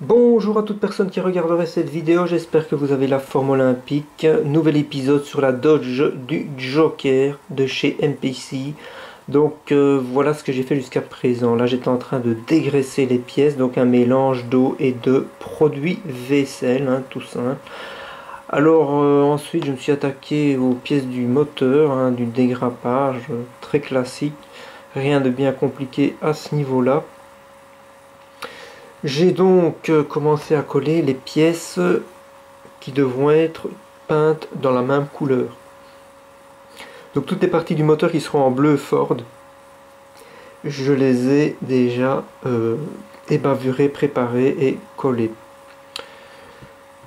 Bonjour à toute personne qui regarderait cette vidéo, j'espère que vous avez la forme olympique. Nouvel épisode sur la Dodge du Joker de chez MPC. Donc voilà ce que j'ai fait jusqu'à présent. Là j'étais en train de dégraisser les pièces, donc un mélange d'eau et de produits vaisselle, tout simple. Alors ensuite je me suis attaqué aux pièces du moteur, du dégrappage, très classique. Rien de bien compliqué à ce niveau-là. J'ai donc commencé à coller les pièces qui devront être peintes dans la même couleur. Donc toutes les parties du moteur qui seront en bleu Ford, je les ai déjà ébavurées, préparées et collées.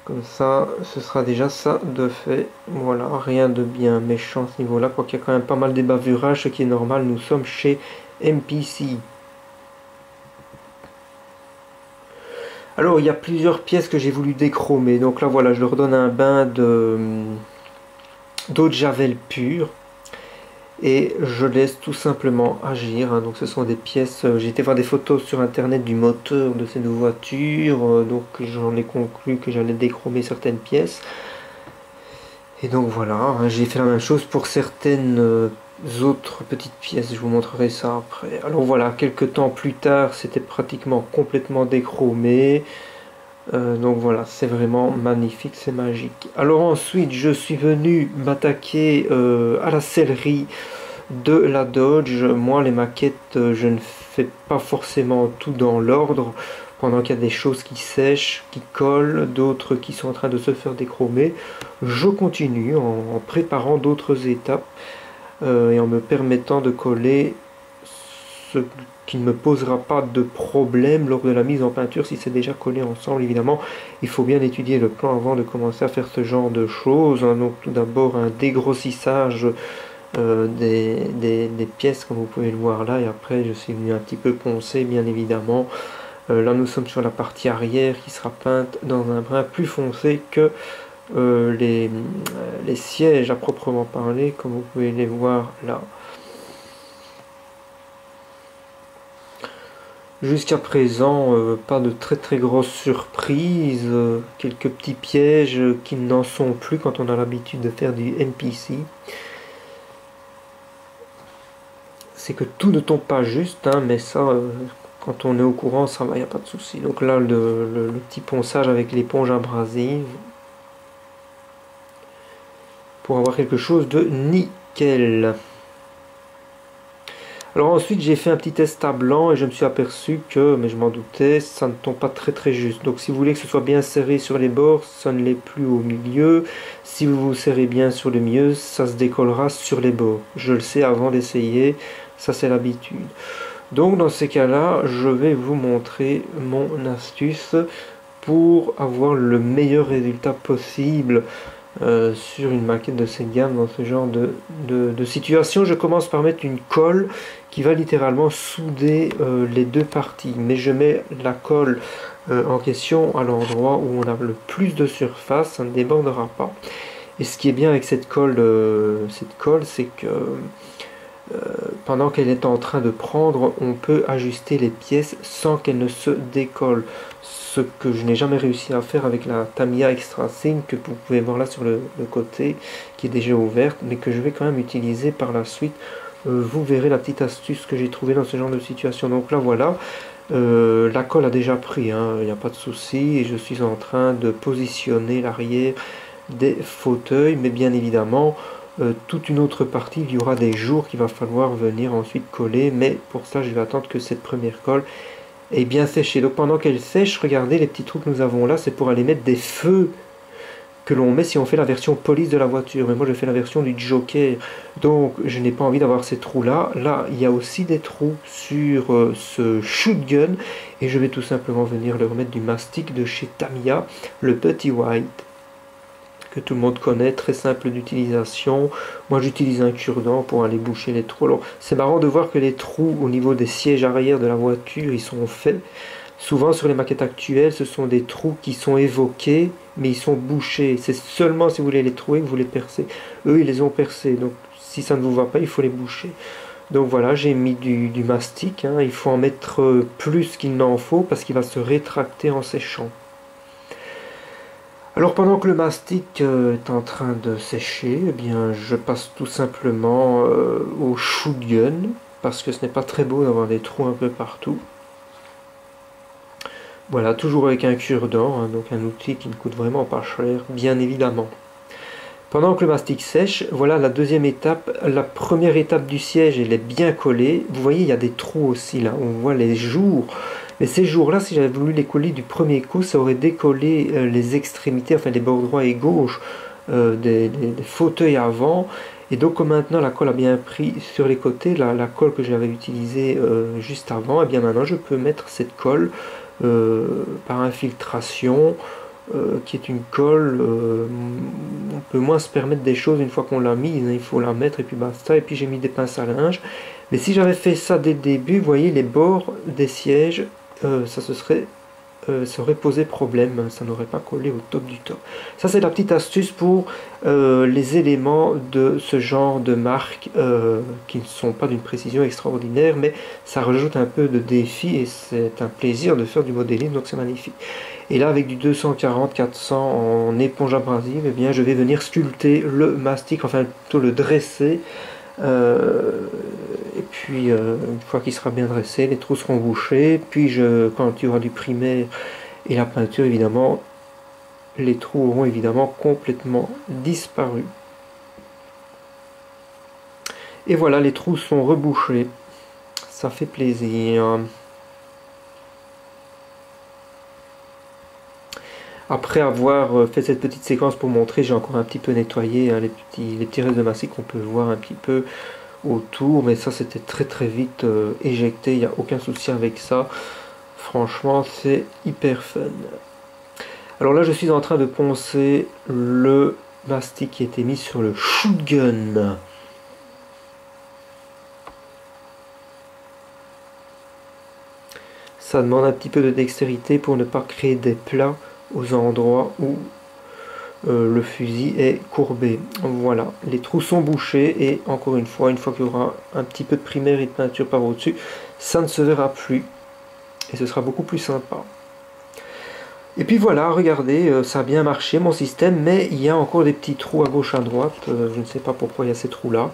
Comme ça, ce sera déjà ça de fait. Voilà, rien de bien méchant à ce niveau-là, quoiqu'il y a quand même pas mal d'ébavurage, ce qui est normal, nous sommes chez MPC. Alors, il y a plusieurs pièces que j'ai voulu déchromer. Donc là, voilà, je leur donne un bain d'eau de javel pure. Et je laisse tout simplement agir. Donc ce sont des pièces... j'ai été voir des photos sur internet du moteur de ces deux voitures. Donc j'en ai conclu que j'allais déchromer certaines pièces. Et donc voilà, j'ai fait la même chose pour certaines autres petites pièces. Je vous montrerai ça après. Alors voilà, quelques temps plus tard, c'était pratiquement complètement déchromé. Donc voilà, c'est vraiment magnifique, c'est magique. Alors ensuite, je suis venu m'attaquer à la sellerie de la Dodge. Moi, les maquettes, je ne fais pas forcément tout dans l'ordre. Pendant qu'il y a des choses qui sèchent, qui collent, d'autres qui sont en train de se faire déchromer, je continue en préparant d'autres étapes et en me permettant de coller ce qui ne me posera pas de problème lors de la mise en peinture si c'est déjà collé ensemble. Évidemment, il faut bien étudier le plan avant de commencer à faire ce genre de choses. Donc tout d'abord un dégrossissage des pièces comme vous pouvez le voir là, et après je suis venu un petit peu poncer bien évidemment. Là nous sommes sur la partie arrière qui sera peinte dans un brun plus foncé que les sièges à proprement parler, comme vous pouvez les voir là. Jusqu'à présent, pas de très grosses surprises, quelques petits pièges qui n'en sont plus quand on a l'habitude de faire du MPC. C'est que tout ne tombe pas juste, mais ça, quand on est au courant, ça va, il n'y a pas de souci. Donc là, le petit ponçage avec l'éponge abrasive pour avoir quelque chose de nickel. Alors ensuite j'ai fait un petit test à blanc et je me suis aperçu que, mais je m'en doutais, ça ne tombe pas très juste. Donc si vous voulez que ce soit bien serré sur les bords, ça ne l'est plus au milieu. Si vous vous serrez bien sur le milieu, ça se décollera sur les bords. Je le sais avant d'essayer, ça c'est l'habitude. Donc dans ces cas-là, je vais vous montrer mon astuce pour avoir le meilleur résultat possible sur une maquette de cette gamme dans ce genre de situation. Je commence par mettre une colle qui va littéralement souder les deux parties, mais je mets la colle en question à l'endroit où on a le plus de surface, ça ne débordera pas. Et ce qui est bien avec cette colle c'est que pendant qu'elle est en train de prendre, on peut ajuster les pièces sans qu'elles ne se décollent. Ce que je n'ai jamais réussi à faire avec la Tamiya Extra Thin que vous pouvez voir là sur le côté, qui est déjà ouverte, mais que je vais quand même utiliser par la suite. Vous verrez la petite astuce que j'ai trouvée dans ce genre de situation. Donc là voilà, la colle a déjà pris, il n'y a pas de souci, et je suis en train de positionner l'arrière des fauteuils, mais bien évidemment toute une autre partie, il y aura des jours qu'il va falloir venir ensuite coller, mais pour ça je vais attendre que cette première colle est bien séchée. Donc pendant qu'elle sèche, regardez les petits trous que nous avons là, c'est pour aller mettre des feux que l'on met si on fait la version police de la voiture. Mais moi je fais la version du Joker, donc je n'ai pas envie d'avoir ces trous là. Là il y a aussi des trous sur ce shotgun, et je vais tout simplement venir leur mettre du mastic de chez Tamiya, le Petit White, que tout le monde connaît, très simple d'utilisation. Moi j'utilise un cure-dent pour aller boucher les trous. Alors c'est marrant de voir que les trous au niveau des sièges arrière de la voiture, ils sont faits. Souvent sur les maquettes actuelles, ce sont des trous qui sont évoqués, mais ils sont bouchés. C'est seulement si vous voulez les trouver que vous les percez. Eux, ils les ont percés. Donc si ça ne vous va pas, il faut les boucher. Donc voilà, j'ai mis du mastic, hein. Il faut en mettre plus qu'il n'en faut parce qu'il va se rétracter en séchant. Alors pendant que le mastic est en train de sécher, eh bien, je passe tout simplement au shoot gun parce que ce n'est pas très beau d'avoir des trous un peu partout. Voilà, toujours avec un cure-dent, hein, donc un outil qui ne coûte vraiment pas cher, bien évidemment. Pendant que le mastic sèche, voilà la deuxième étape. La première étape du siège, elle est bien collée. Vous voyez, il y a des trous aussi là, on voit les jours. Mais ces jours-là, si j'avais voulu les coller du premier coup, ça aurait décollé les extrémités, enfin les bords droit et gauche des fauteuils avant. Et donc comme maintenant la colle a bien pris sur les côtés, la colle que j'avais utilisée juste avant, et bien maintenant je peux mettre cette colle par infiltration, qui est une colle, on peut moins se permettre des choses une fois qu'on l'a mise, hein, il faut la mettre et puis basta. Et puis j'ai mis des pinces à linge. Mais si j'avais fait ça dès le début, vous voyez les bords des sièges, ça aurait posé problème, ça n'aurait pas collé au top du top. Ça c'est la petite astuce pour les éléments de ce genre de marque qui ne sont pas d'une précision extraordinaire, mais ça rajoute un peu de défi et c'est un plaisir de faire du modeling, donc c'est magnifique. Et là avec du 240-400 en éponge abrasive, eh bien je vais venir sculpter le mastic, enfin plutôt le dresser. Et puis une fois qu'il sera bien dressé, les trous seront bouchés. Puis quand il y aura du primaire et la peinture, évidemment, les trous auront évidemment complètement disparu. Et voilà, les trous sont rebouchés. Ça fait plaisir. Après avoir fait cette petite séquence pour montrer, j'ai encore un petit peu nettoyé hein, les petits restes de mastic qu'on peut voir un petit peu autour, mais ça c'était très vite éjecté, il n'y a aucun souci avec ça. Franchement, c'est hyper fun. Alors là, je suis en train de poncer le mastic qui a été mis sur le shoot gun. Ça demande un petit peu de dextérité pour ne pas créer des plats aux endroits où le fusil est courbé. Voilà, les trous sont bouchés et encore une fois qu'il y aura un petit peu de primaire et de peinture par au-dessus, ça ne se verra plus et ce sera beaucoup plus sympa. Et puis voilà, regardez, ça a bien marché mon système, mais il y a encore des petits trous à gauche à droite, je ne sais pas pourquoi il y a ces trous là.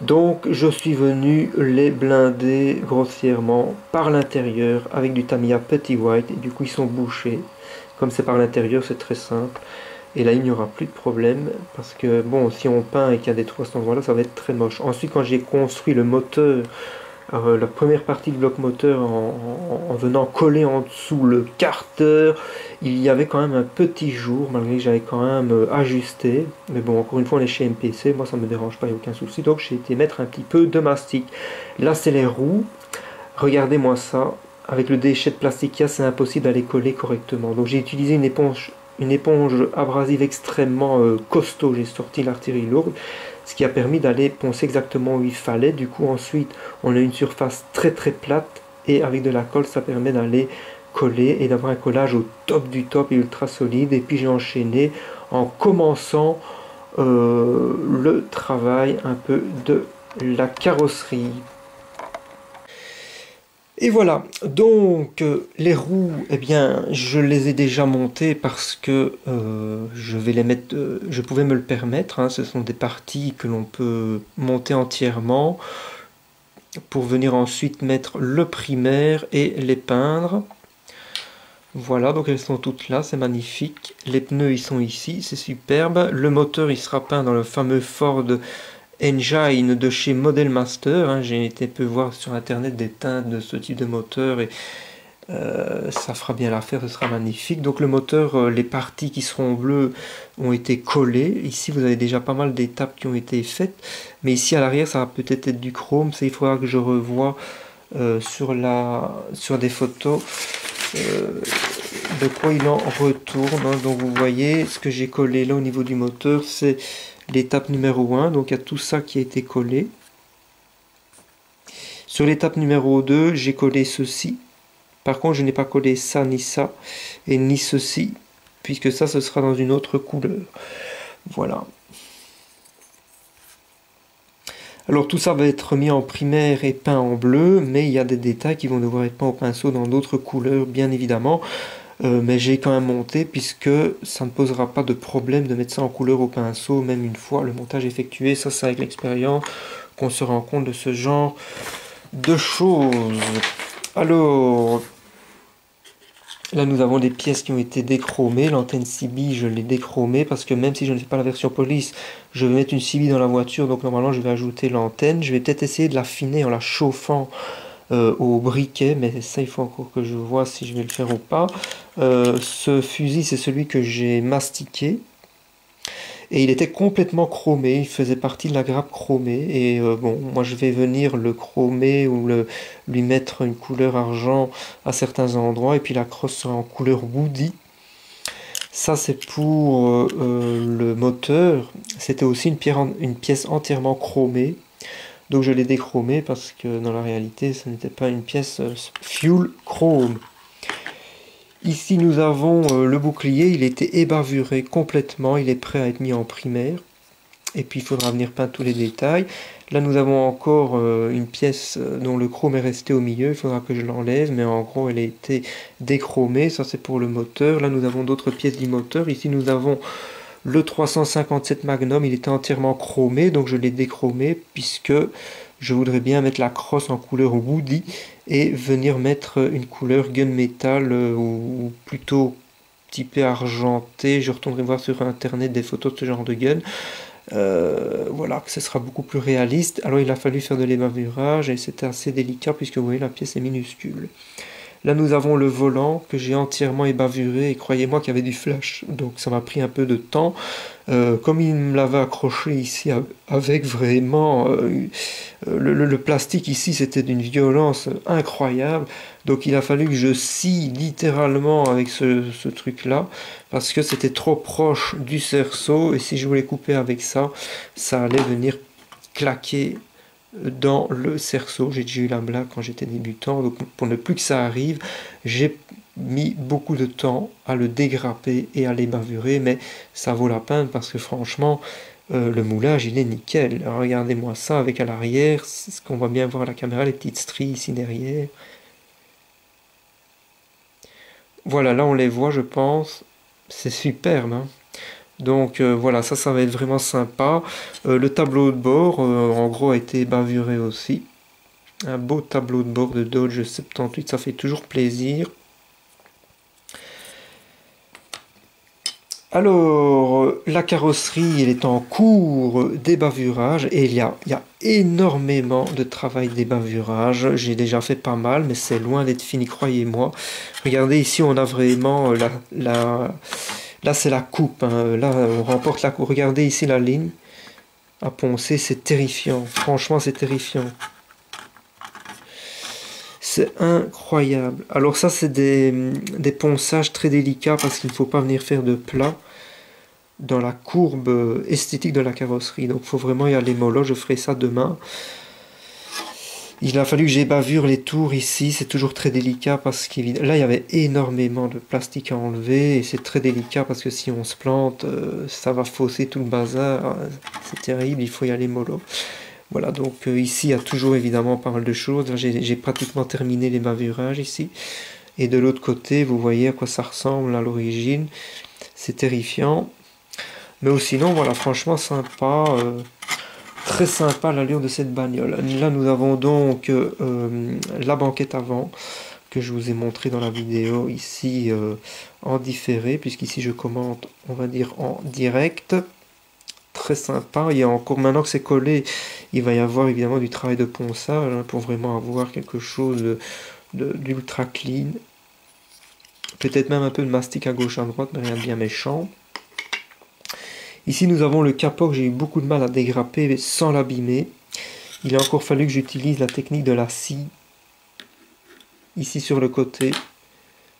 Donc je suis venu les blinder grossièrement par l'intérieur avec du Tamiya Petit White et du coup ils sont bouchés. Comme c'est par l'intérieur, c'est très simple. Et là, il n'y aura plus de problème parce que, bon, si on peint et qu'il y a des trous à cet endroit-là, ça va être très moche. Ensuite, quand j'ai construit le moteur, la première partie du bloc moteur en venant coller en dessous le carter, il y avait quand même un petit jour, malgré que j'avais quand même ajusté. Mais bon, encore une fois, on est chez MPC, moi ça me dérange pas, il n'y a aucun souci. Donc j'ai été mettre un petit peu de mastic. Là, c'est les roues. Regardez-moi ça. Avec le déchet de plastique qu'il y a, c'est impossible d'aller coller correctement. Donc j'ai utilisé une éponge abrasive extrêmement costaud. J'ai sorti l'artillerie lourde, ce qui a permis d'aller poncer exactement où il fallait. Du coup, ensuite, on a une surface très plate et avec de la colle, ça permet d'aller coller et d'avoir un collage au top du top et ultra solide. Et puis j'ai enchaîné en commençant le travail un peu de la carrosserie. Et voilà, donc les roues, eh bien, je les ai déjà montées parce que je vais les mettre, je pouvais me le permettre, hein, ce sont des parties que l'on peut monter entièrement pour venir ensuite mettre le primaire et les peindre. Voilà, donc elles sont toutes là, c'est magnifique. Les pneus, ils sont ici, c'est superbe. Le moteur, il sera peint dans le fameux Ford Engine de chez Model Master, hein. J'ai été peu voir sur internet des teintes de ce type de moteur et ça fera bien l'affaire, ce sera magnifique. Donc le moteur, les parties qui seront bleues ont été collées. Ici vous avez déjà pas mal d'étapes qui ont été faites, mais ici à l'arrière ça va peut-être être du chrome, ça il faudra que je revoie sur des photos de quoi il en retourne, hein. Donc vous voyez ce que j'ai collé là au niveau du moteur, c'est l'étape numéro 1, donc il y a tout ça qui a été collé. Sur l'étape numéro 2, j'ai collé ceci. Par contre, je n'ai pas collé ça, ni ça, et ni ceci, puisque ça, ce sera dans une autre couleur. Voilà. Alors tout ça va être mis en primaire et peint en bleu, mais il y a des détails qui vont devoir être peints au pinceau dans d'autres couleurs, bien évidemment. Mais j'ai quand même monté puisque ça ne posera pas de problème de mettre ça en couleur au pinceau, même une fois le montage effectué. Ça, c'est avec l'expérience qu'on se rend compte de ce genre de choses. Alors, là nous avons des pièces qui ont été déchromées. L'antenne CB, je l'ai déchromée parce que même si je ne fais pas la version police, je vais mettre une CB dans la voiture, donc normalement je vais ajouter l'antenne. Je vais peut-être essayer de l'affiner en la chauffant au briquet, mais ça il faut encore que je vois si je vais le faire ou pas. Ce fusil, c'est celui que j'ai mastiqué et il était complètement chromé, il faisait partie de la grappe chromée. Et bon, moi je vais venir le chromer ou lui mettre une couleur argent à certains endroits, et puis la crosse sera en couleur woody. Ça c'est pour le moteur. C'était aussi une pièce entièrement chromée. Donc je l'ai déchromé parce que dans la réalité ce n'était pas une pièce fuel chrome. Ici nous avons le bouclier, il était ébavuré complètement, il est prêt à être mis en primaire. Et puis il faudra venir peindre tous les détails. Là nous avons encore une pièce dont le chrome est resté au milieu, il faudra que je l'enlève, mais en gros elle a été déchromée, ça c'est pour le moteur. Là nous avons d'autres pièces du moteur, ici nous avons le 357 Magnum, il était entièrement chromé, donc je l'ai déchromé puisque je voudrais bien mettre la crosse en couleur woody et venir mettre une couleur gunmetal ou plutôt typé argenté. Je retournerai voir sur internet des photos de ce genre de gun. Voilà, que ce sera beaucoup plus réaliste. Alors il a fallu faire de l'ébavurage et c'était assez délicat puisque vous voyez la pièce est minuscule. Là nous avons le volant que j'ai entièrement ébavuré et croyez-moi qu'il y avait du flash, donc ça m'a pris un peu de temps. Comme il me l'avait accroché ici avec vraiment le plastique ici, c'était d'une violence incroyable, donc il a fallu que je scie littéralement avec ce truc là parce que c'était trop proche du cerceau et si je voulais couper avec ça, ça allait venir claquer dans le cerceau. J'ai déjà eu la blague quand j'étais débutant, donc pour ne plus que ça arrive, j'ai mis beaucoup de temps à le dégrapper et à l'ébavurer, mais ça vaut la peine parce que franchement le moulage il est nickel. Alors, regardez-moi ça avec à l'arrière, c'est ce qu'on voit bien voir à la caméra, les petites stries ici derrière. Voilà, là on les voit je pense, c'est superbe, hein. Donc voilà, ça va être vraiment sympa. Le tableau de bord, en gros, a été bavuré aussi. Un beau tableau de bord de Dodge 78, ça fait toujours plaisir. Alors, la carrosserie, elle est en cours d'ébavurage et il y a énormément de travail d'ébavurage. J'ai déjà fait pas mal, mais c'est loin d'être fini, croyez-moi. Regardez, ici, on a vraiment là, c'est la coupe, hein. Là, on remporte la coupe. Regardez ici la ligne à poncer, c'est terrifiant. Franchement, c'est terrifiant. C'est incroyable. Alors ça, c'est des ponçages très délicats parce qu'il ne faut pas venir faire de plat dans la courbe esthétique de la carrosserie. Donc, il faut vraiment y aller mollo. Je ferai ça demain. Il a fallu que j'ébavure les tours ici, c'est toujours très délicat parce que là il y avait énormément de plastique à enlever et c'est très délicat parce que si on se plante, ça va fausser tout le bazar, c'est terrible, il faut y aller mollo. Voilà, donc ici il y a toujours évidemment pas mal de choses. J'ai pratiquement terminé les bavurages ici. Et de l'autre côté, vous voyez à quoi ça ressemble à l'origine, c'est terrifiant. Mais sinon, voilà, franchement sympa. Très sympa l'allure de cette bagnole. Là nous avons donc la banquette avant que je vous ai montré dans la vidéo ici en différé, puisqu'ici je commente on va dire en direct. Très sympa. Il y a encore, maintenant que c'est collé, il va y avoir évidemment du travail de ponçage hein, pour vraiment avoir quelque chose d'ultra clean. Peut-être même un peu de mastic à gauche à droite, mais rien de bien méchant. Ici nous avons le capot que j'ai eu beaucoup de mal à dégrapper sans l'abîmer. Il a encore fallu que j'utilise la technique de la scie ici sur le côté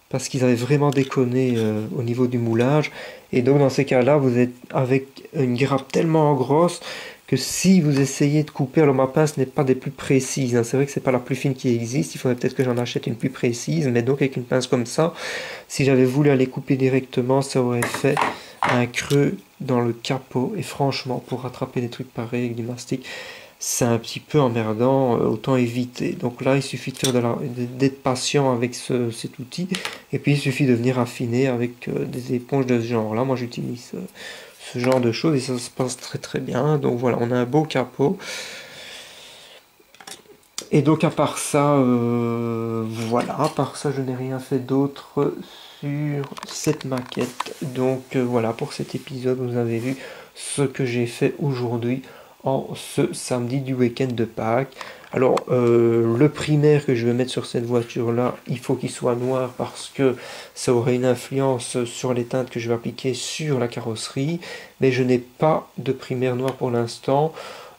parce qu'ils avaient vraiment déconné au niveau du moulage. Et donc dans ces cas-là, vous êtes avec une grappe tellement grosse que si vous essayez de couper, alors ma pince n'est pas des plus précises, hein. C'est vrai que c'est pas la plus fine qui existe, il faudrait peut-être que j'en achète une plus précise, mais donc avec une pince comme ça, si j'avais voulu aller couper directement, ça aurait fait un creux dans le capot. Et franchement, pour rattraper des trucs pareils avec du mastic, c'est un petit peu emmerdant, autant éviter. Donc là, il suffit de faire d'être patient avec cet outil, et puis il suffit de venir affiner avec des éponges de ce genre-là. Moi, j'utilise ce genre de choses et ça se passe très très bien. Donc voilà, on a un beau capot. Et donc à part ça, voilà, à part ça, je n'ai rien fait d'autre sur cette maquette. Donc voilà, pour cet épisode, vous avez vu ce que j'ai fait aujourd'hui en ce samedi du week-end de Pâques. Alors, le primaire que je vais mettre sur cette voiture-là, il faut qu'il soit noir parce que ça aurait une influence sur les teintes que je vais appliquer sur la carrosserie. Mais je n'ai pas de primaire noir pour l'instant.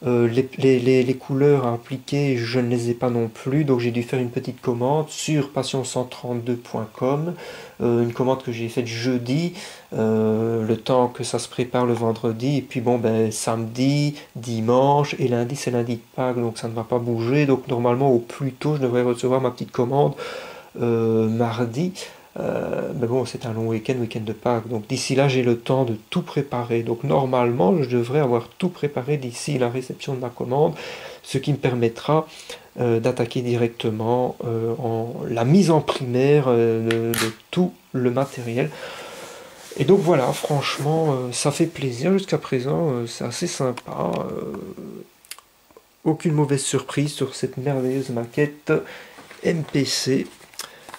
Les couleurs à appliquer, je ne les ai pas non plus, donc j'ai dû faire une petite commande sur passion132.com, une commande que j'ai faite jeudi, le temps que ça se prépare le vendredi, et puis bon, ben samedi, dimanche, et lundi c'est lundi de Pâques, donc ça ne va pas bouger, donc normalement au plus tôt je devrais recevoir ma petite commande mardi. Mais bon, c'est un long week-end, week-end de Pâques. Donc d'ici là, j'ai le temps de tout préparer. Donc normalement, je devrais avoir tout préparé d'ici la réception de ma commande, ce qui me permettra d'attaquer directement la mise en primaire de tout le matériel. Et donc voilà, franchement, ça fait plaisir jusqu'à présent. C'est assez sympa. Aucune mauvaise surprise sur cette merveilleuse maquette MPC.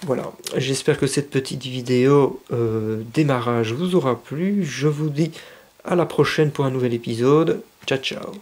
Voilà, j'espère que cette petite vidéo démarrage vous aura plu. Je vous dis à la prochaine pour un nouvel épisode. Ciao ciao.